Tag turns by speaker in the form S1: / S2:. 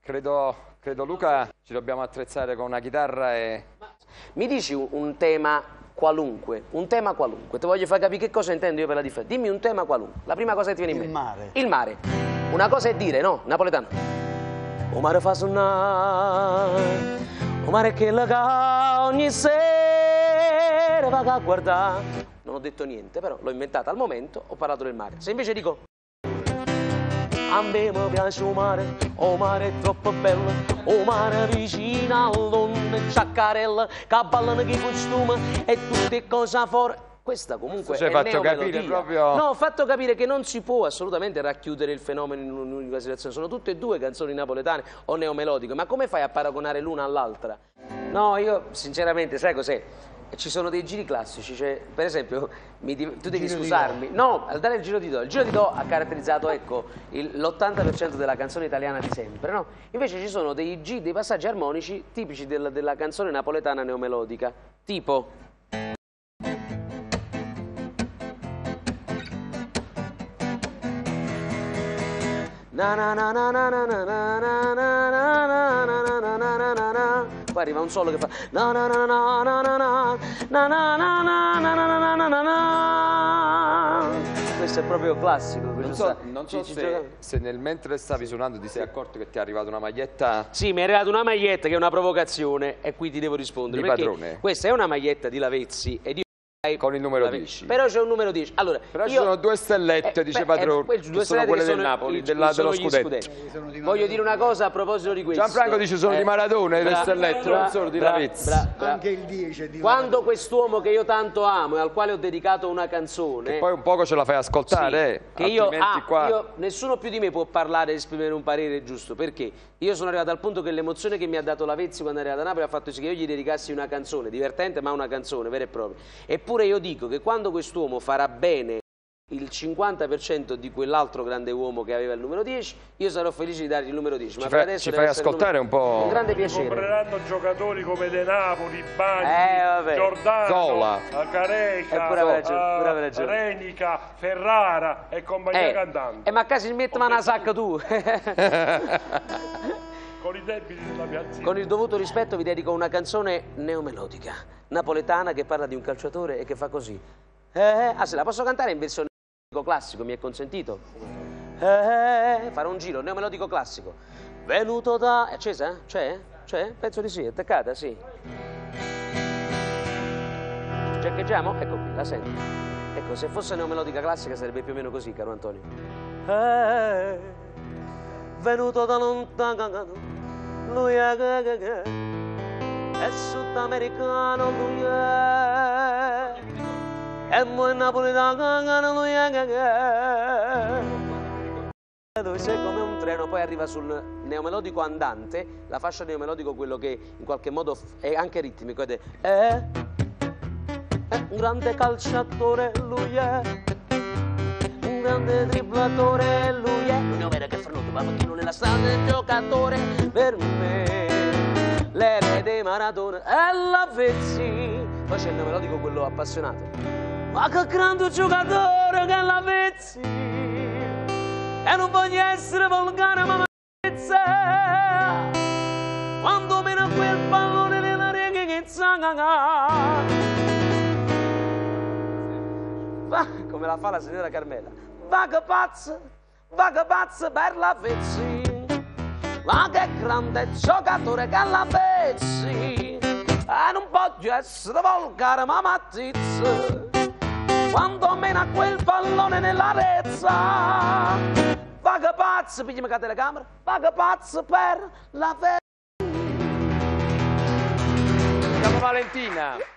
S1: Credo Luca ci dobbiamo attrezzare con una chitarra e...
S2: Mi dici un tema qualunque, ti voglio far capire che cosa intendo io per la differenza. Dimmi un tema qualunque, la prima cosa che ti viene in mente.
S3: Il mare.
S2: Il mare. Una cosa è dire, no? Napoletano. O mare fa suonare, o mare che la ogni sera va a guardare. Non ho detto niente, però l'ho inventata al momento, ho parlato del mare. Se invece dico a me mi piace o mare è troppo bello, o mare vicino all'onda, ciaccarella, che ballano che costume e tutte cose fuori. Questa comunque
S1: ci hai fatto capire proprio...
S2: No, ho fatto capire che non si può assolutamente racchiudere il fenomeno in un'unica situazione. Sono tutte e due canzoni napoletane o neomelodiche, ma come fai a paragonare l'una all'altra? No, io sinceramente, sai cos'è? Ci sono dei giri classici, cioè, per esempio, tu devi scusarmi. No, al dare il Giro di Do. Il Giro di Do ha caratterizzato, ecco, l'80% della canzone italiana di sempre, no? Invece ci sono dei passaggi armonici tipici della canzone napoletana neomelodica, tipo... Na na na na na na na na na na na na na na. Poi arriva un solo che fa na na na na na na na na na na na na na na na na. Questo è proprio classico.
S1: Non so se mentre stavi suonando ti sei accorto che ti è arrivata una maglietta...
S2: Sì, mi è arrivata una maglietta che è una provocazione e qui ti devo rispondere.
S1: Di padrone.
S2: Questa è una maglietta di Lavezzi ed io...
S1: Con il numero 10.
S2: Però c'è un numero 10. Allora,
S1: però ci sono due stellette, dice Padrone, che sono quelle del Napoli, dello scudetto.
S2: Voglio dire una cosa a proposito di questo.
S1: Gianfranco dice sono di Maradona, le stellette, non sono di Lavezzi.
S3: Anche il 10 è di
S2: Quando quest'uomo che io tanto amo e al quale ho dedicato una canzone...
S1: E poi un poco ce la fai ascoltare,
S2: sì, che nessuno più di me può parlare e esprimere un parere giusto, perché io sono arrivato al punto che l'emozione che mi ha dato Lavezzi quando è arrivato a Napoli ha fatto sì che io gli dedicassi una canzone, divertente ma una canzone vera e propria. Eppure io dico che quando quest'uomo farà bene il 50% di quell'altro grande uomo che aveva il numero 10, io sarò felice di dargli il numero 10.
S1: Ci fai ascoltare un po'?
S2: Con grande piacere.
S4: Compreranno giocatori come De Napoli, Bagni, Giordano,
S2: Zola,
S4: Careca, Renica, Ferrara e compagnia cantante.
S2: Ma a caso mi metto una sacca tu?
S4: Con i debiti della piazzina.
S2: Con il dovuto rispetto vi dedico una canzone neomelodica, napoletana, che parla di un calciatore e che fa così. Se la posso cantare in versione classico, mi è consentito? Farò un giro neomelodico classico. Venuto da... È accesa? C'è? C'è? Penso di sì, è attaccata, sì. Cercheggiamo? Ecco qui, la senti. Ecco, se fosse neomelodica classica sarebbe più o meno così, caro Antonio. Venuto da lontano, lui è sudamericano, lui è muy napoletano, lui è dove sei come un treno, poi arriva sul neomelodico andante, la fascia neomelodico, quello che in qualche modo è anche ritmico ed è un grande calciatore, lui è un grande dribblatore, lui è non era che Fernuto, ma chi non è la strada del giocatore, per me l'erede Maradona è Lavezzi. Poi c'è il neomelodico, quello appassionato, ma che grande giocatore che è Lavezzi, e non voglio essere volgare ma Lavezzi, quando meno quel pallone nella rete che zanga, come la fa la signora Carmela, vaga pazza per Lavezzi, ma che grande giocatore che è Lavezzi, e non voglio essere volgare ma mattizza, quando mena quel pallone nella rezza, vaga pazza, pigliami la telecamera, vaga pazza per Lavezzi.
S1: Siamo Valentina.